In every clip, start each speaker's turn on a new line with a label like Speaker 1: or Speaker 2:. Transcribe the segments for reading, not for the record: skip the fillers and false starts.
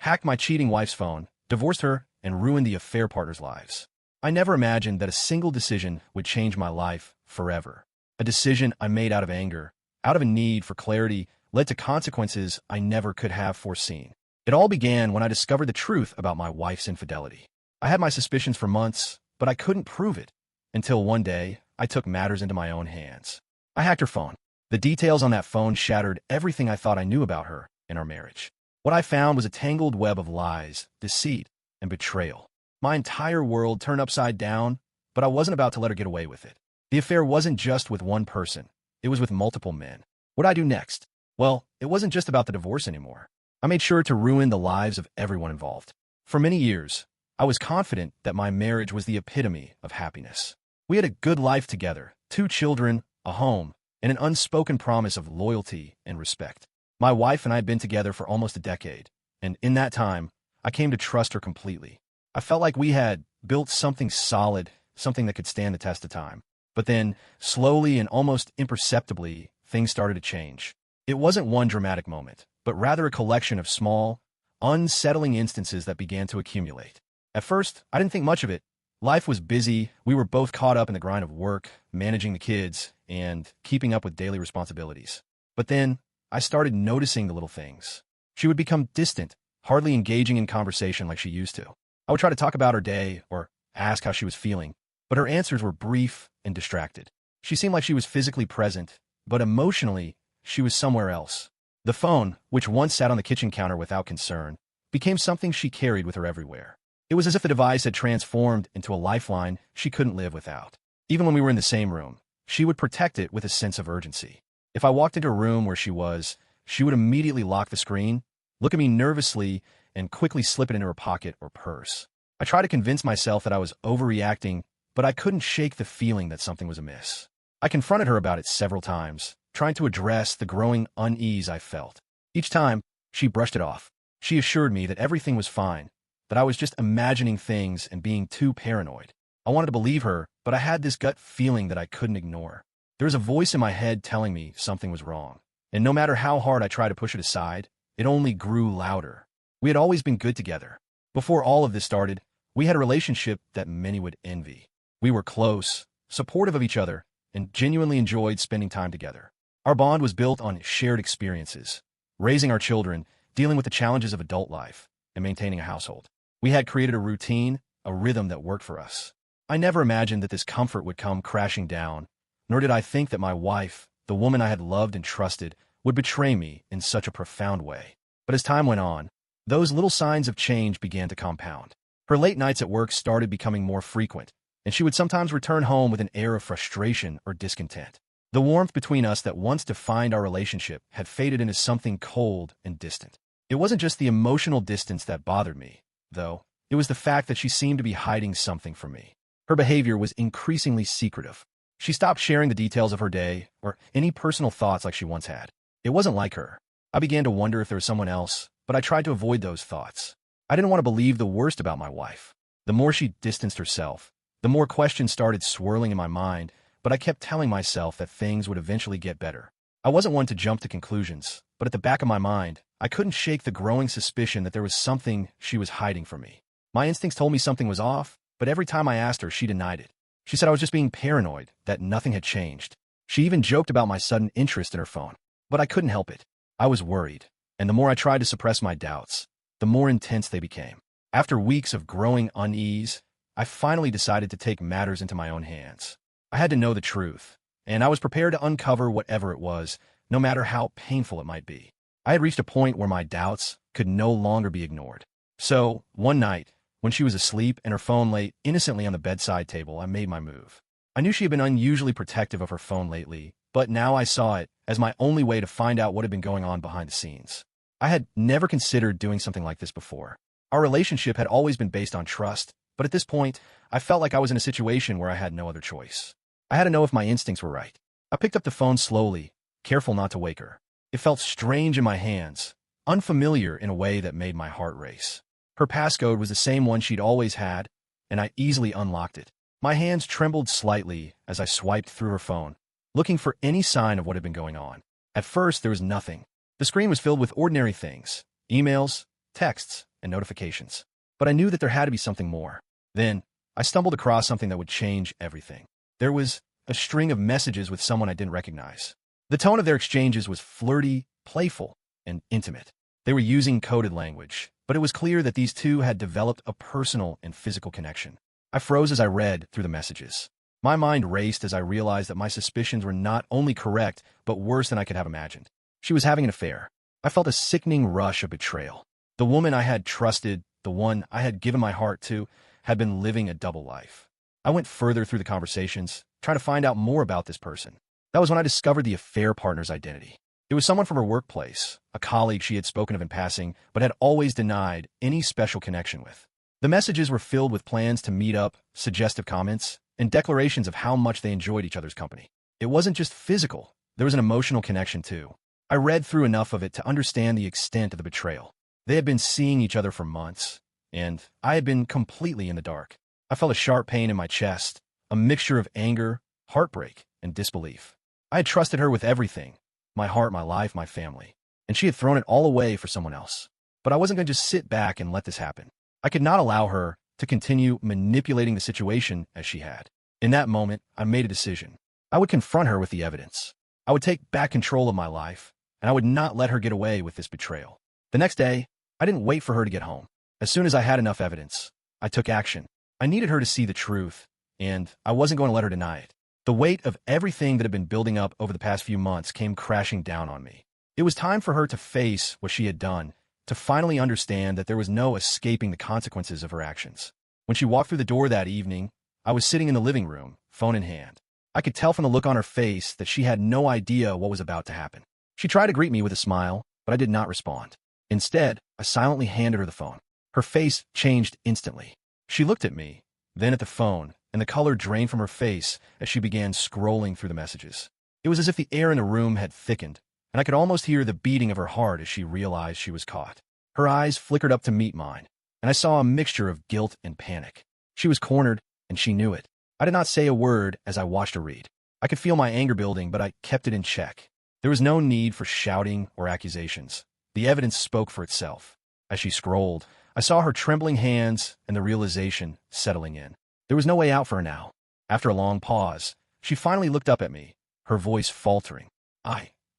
Speaker 1: hacked my cheating wife's phone, divorced her, and ruined the affair partners' lives. I never imagined that a single decision would change my life forever. A decision I made out of anger, out of a need for clarity, led to consequences I never could have foreseen. It all began when I discovered the truth about my wife's infidelity. I had my suspicions for months, but I couldn't prove it, until one day I took matters into my own hands. I hacked her phone. The details on that phone shattered everything I thought I knew about her and our marriage. What I found was a tangled web of lies, deceit, and betrayal. My entire world turned upside down, but I wasn't about to let her get away with it. The affair wasn't just with one person. It was with multiple men. What did I do next? Well, it wasn't just about the divorce anymore. I made sure to ruin the lives of everyone involved. For many years, I was confident that my marriage was the epitome of happiness. We had a good life together, 2 children, a home, and an unspoken promise of loyalty and respect. My wife and I had been together for almost a decade, and in that time, I came to trust her completely. I felt like we had built something solid, something that could stand the test of time. But then, slowly and almost imperceptibly, things started to change. It wasn't one dramatic moment, but rather a collection of small, unsettling instances that began to accumulate. At first, I didn't think much of it. Life was busy, we were both caught up in the grind of work, managing the kids, and keeping up with daily responsibilities. But then, I started noticing the little things. She would become distant, hardly engaging in conversation like she used to. I would try to talk about her day or ask how she was feeling, but her answers were brief and distracted. She seemed like she was physically present, but emotionally, she was somewhere else. The phone, which once sat on the kitchen counter without concern, became something she carried with her everywhere. It was as if the device had transformed into a lifeline she couldn't live without. Even when we were in the same room, she would protect it with a sense of urgency. If I walked into a room where she was, she would immediately lock the screen, look at me nervously, and quickly slip it into her pocket or purse. I tried to convince myself that I was overreacting, but I couldn't shake the feeling that something was amiss. I confronted her about it several times, trying to address the growing unease I felt. Each time, she brushed it off. She assured me that everything was fine, that I was just imagining things and being too paranoid. I wanted to believe her, but I had this gut feeling that I couldn't ignore. There was a voice in my head telling me something was wrong, and no matter how hard I tried to push it aside, it only grew louder. We had always been good together. Before all of this started, we had a relationship that many would envy. We were close, supportive of each other, and genuinely enjoyed spending time together. Our bond was built on shared experiences, raising our children, dealing with the challenges of adult life, and maintaining a household. We had created a routine, a rhythm that worked for us. I never imagined that this comfort would come crashing down, nor did I think that my wife, the woman I had loved and trusted, would betray me in such a profound way. But as time went on, those little signs of change began to compound. Her late nights at work started becoming more frequent, and she would sometimes return home with an air of frustration or discontent. The warmth between us that once defined our relationship had faded into something cold and distant. It wasn't just the emotional distance that bothered me, though. It was the fact that she seemed to be hiding something from me. Her behavior was increasingly secretive. She stopped sharing the details of her day or any personal thoughts like she once had. It wasn't like her. I began to wonder if there was someone else, but I tried to avoid those thoughts. I didn't want to believe the worst about my wife. The more she distanced herself, the more questions started swirling in my mind, but I kept telling myself that things would eventually get better. I wasn't one to jump to conclusions, but at the back of my mind, I couldn't shake the growing suspicion that there was something she was hiding from me. My instincts told me something was off, but every time I asked her, she denied it. She said I was just being paranoid, that nothing had changed. She even joked about my sudden interest in her phone. But I couldn't help it. I was worried, and the more I tried to suppress my doubts, the more intense they became. After weeks of growing unease, I finally decided to take matters into my own hands. I had to know the truth, and I was prepared to uncover whatever it was, no matter how painful it might be. I had reached a point where my doubts could no longer be ignored. So, one night, when she was asleep and her phone lay innocently on the bedside table, I made my move. I knew she had been unusually protective of her phone lately, but now I saw it as my only way to find out what had been going on behind the scenes. I had never considered doing something like this before. Our relationship had always been based on trust, but at this point, I felt like I was in a situation where I had no other choice. I had to know if my instincts were right. I picked up the phone slowly, careful not to wake her. It felt strange in my hands, unfamiliar in a way that made my heart race. Her passcode was the same one she'd always had, and I easily unlocked it. My hands trembled slightly as I swiped through her phone, looking for any sign of what had been going on. At first, there was nothing. The screen was filled with ordinary things: emails, texts, and notifications. But I knew that there had to be something more. Then, I stumbled across something that would change everything. There was a string of messages with someone I didn't recognize. The tone of their exchanges was flirty, playful, and intimate. They were using coded language, but it was clear that these two had developed a personal and physical connection. I froze as I read through the messages. My mind raced as I realized that my suspicions were not only correct, but worse than I could have imagined. She was having an affair. I felt a sickening rush of betrayal. The woman I had trusted, the one I had given my heart to, had been living a double life. I went further through the conversations, trying to find out more about this person. That was when I discovered the affair partner's identity. It was someone from her workplace, a colleague she had spoken of in passing, but had always denied any special connection with. The messages were filled with plans to meet up, suggestive comments, and declarations of how much they enjoyed each other's company. It wasn't just physical, there was an emotional connection too. I read through enough of it to understand the extent of the betrayal. They had been seeing each other for months, and I had been completely in the dark. I felt a sharp pain in my chest, a mixture of anger, heartbreak, and disbelief. I had trusted her with everything, my heart, my life, my family, and she had thrown it all away for someone else. But I wasn't going to just sit back and let this happen. I could not allow her to continue manipulating the situation as she had. In that moment, I made a decision. I would confront her with the evidence. I would take back control of my life, and I would not let her get away with this betrayal. The next day, I didn't wait for her to get home. As soon as I had enough evidence, I took action. I needed her to see the truth, and I wasn't going to let her deny it. The weight of everything that had been building up over the past few months came crashing down on me. It was time for her to face what she had done, to finally understand that there was no escaping the consequences of her actions. When she walked through the door that evening, I was sitting in the living room, phone in hand. I could tell from the look on her face that she had no idea what was about to happen. She tried to greet me with a smile, but I did not respond. Instead, I silently handed her the phone. Her face changed instantly. She looked at me, then at the phone, and the color drained from her face as she began scrolling through the messages. It was as if the air in the room had thickened, and I could almost hear the beating of her heart as she realized she was caught. Her eyes flickered up to meet mine, and I saw a mixture of guilt and panic. She was cornered, and she knew it. I did not say a word as I watched her read. I could feel my anger building, but I kept it in check. There was no need for shouting or accusations. The evidence spoke for itself. As she scrolled, I saw her trembling hands and the realization settling in. There was no way out for her now. After a long pause, she finally looked up at me, her voice faltering.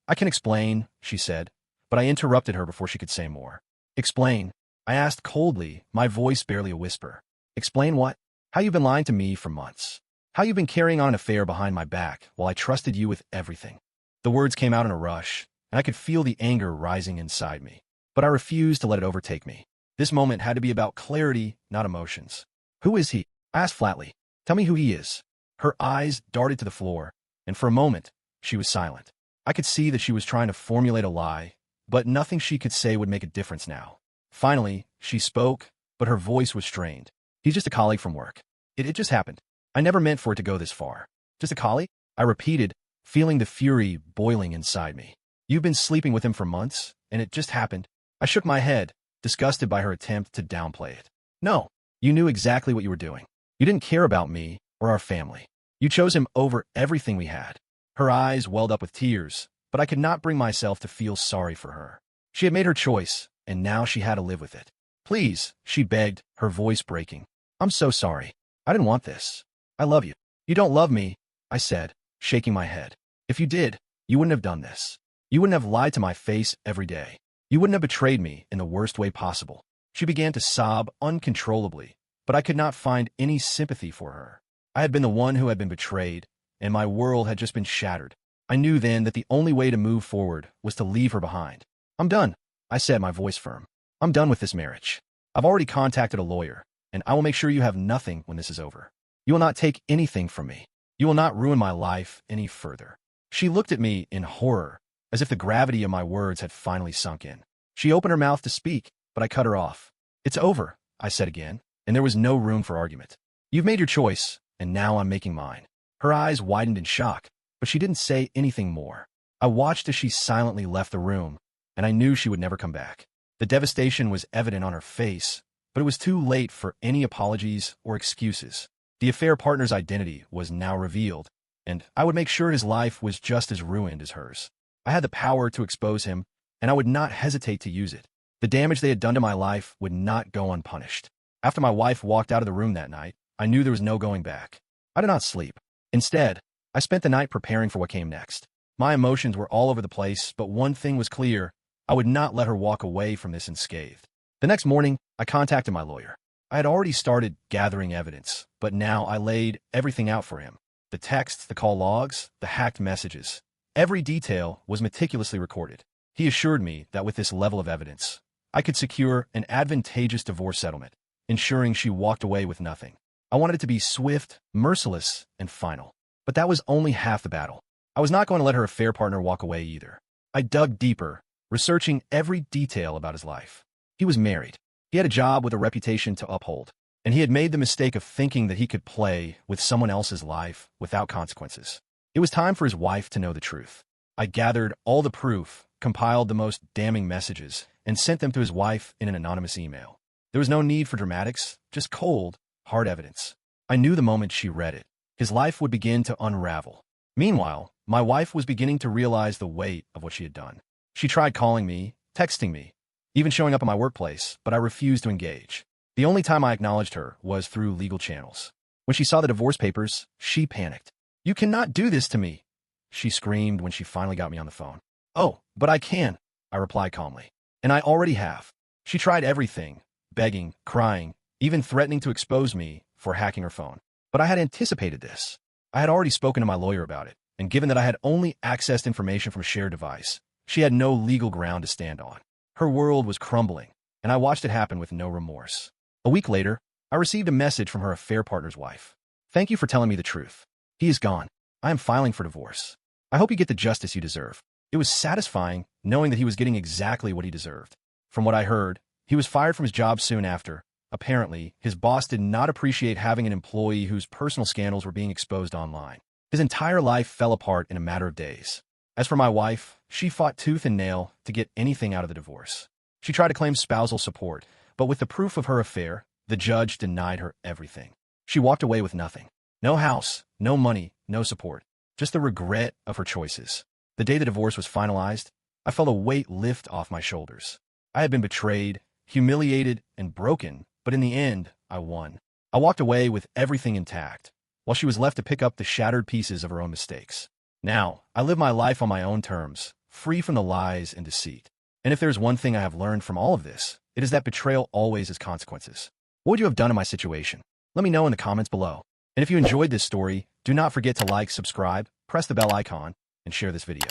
Speaker 1: I can explain, she said, but I interrupted her before she could say more. Explain, I asked coldly, my voice barely a whisper. Explain what? How you've been lying to me for months. How you've been carrying on an affair behind my back while I trusted you with everything. The words came out in a rush, and I could feel the anger rising inside me. But I refused to let it overtake me. This moment had to be about clarity, not emotions. Who is he? I asked flatly. Tell me who he is. Her eyes darted to the floor, and for a moment, she was silent. I could see that she was trying to formulate a lie, but nothing she could say would make a difference now. Finally, she spoke, but her voice was strained. He's just a colleague from work. It just happened. I never meant for it to go this far. Just a colleague? I repeated, feeling the fury boiling inside me. You've been sleeping with him for months, and it just happened. I shook my head, disgusted by her attempt to downplay it. No, you knew exactly what you were doing. You didn't care about me or our family. You chose him over everything we had. Her eyes welled up with tears, but I could not bring myself to feel sorry for her. She had made her choice, and now she had to live with it. Please, she begged, her voice breaking. I'm so sorry. I didn't want this. I love you. You don't love me, I said, shaking my head. If you did, you wouldn't have done this. You wouldn't have lied to my face every day. You wouldn't have betrayed me in the worst way possible. She began to sob uncontrollably, but I could not find any sympathy for her. I had been the one who had been betrayed, and my world had just been shattered. I knew then that the only way to move forward was to leave her behind. I'm done, I said, my voice firm. I'm done with this marriage. I've already contacted a lawyer, and I will make sure you have nothing when this is over. You will not take anything from me. You will not ruin my life any further. She looked at me in horror, as if the gravity of my words had finally sunk in. She opened her mouth to speak, but I cut her off. It's over, I said again, and there was no room for argument. You've made your choice, and now I'm making mine. Her eyes widened in shock, but she didn't say anything more. I watched as she silently left the room, and I knew she would never come back. The devastation was evident on her face, but it was too late for any apologies or excuses. The affair partner's identity was now revealed, and I would make sure his life was just as ruined as hers. I had the power to expose him, and I would not hesitate to use it. The damage they had done to my life would not go unpunished. After my wife walked out of the room that night, I knew there was no going back. I did not sleep. Instead, I spent the night preparing for what came next. My emotions were all over the place, but one thing was clear: I would not let her walk away from this unscathed. The next morning, I contacted my lawyer. I had already started gathering evidence, but now I laid everything out for him. The texts, the call logs, the hacked messages. Every detail was meticulously recorded. He assured me that with this level of evidence, I could secure an advantageous divorce settlement, ensuring she walked away with nothing. I wanted it to be swift, merciless, and final. But that was only half the battle. I was not going to let her affair partner walk away either. I dug deeper, researching every detail about his life. He was married. He had a job with a reputation to uphold, and he had made the mistake of thinking that he could play with someone else's life without consequences. It was time for his wife to know the truth. I gathered all the proof, compiled the most damning messages, and sent them to his wife in an anonymous email. There was no need for dramatics, just cold, hard evidence. I knew the moment she read it, his life would begin to unravel. Meanwhile, my wife was beginning to realize the weight of what she had done. She tried calling me, texting me, even showing up at my workplace, but I refused to engage. The only time I acknowledged her was through legal channels. When she saw the divorce papers, she panicked. "You cannot do this to me," she screamed when she finally got me on the phone. "Oh, but I can," I replied calmly. "And I already have." She tried everything, begging, crying, even threatening to expose me for hacking her phone. But I had anticipated this. I had already spoken to my lawyer about it, and given that I had only accessed information from a shared device, she had no legal ground to stand on. Her world was crumbling, and I watched it happen with no remorse. A week later, I received a message from her affair partner's wife. "Thank you for telling me the truth. He is gone. I am filing for divorce. I hope you get the justice you deserve." It was satisfying knowing that he was getting exactly what he deserved. From what I heard, he was fired from his job soon after. Apparently, his boss did not appreciate having an employee whose personal scandals were being exposed online. His entire life fell apart in a matter of days. As for my wife, she fought tooth and nail to get anything out of the divorce. She tried to claim spousal support, but with the proof of her affair, the judge denied her everything. She walked away with nothing. No house, no money, no support. Just the regret of her choices. The day the divorce was finalized, I felt a weight lift off my shoulders. I had been betrayed, humiliated, and broken, but in the end, I won. I walked away with everything intact, while she was left to pick up the shattered pieces of her own mistakes. Now, I live my life on my own terms, free from the lies and deceit. And if there's one thing I have learned from all of this, it is that betrayal always has consequences. What would you have done in my situation? Let me know in the comments below. And if you enjoyed this story, do not forget to like, subscribe, press the bell icon, and share this video.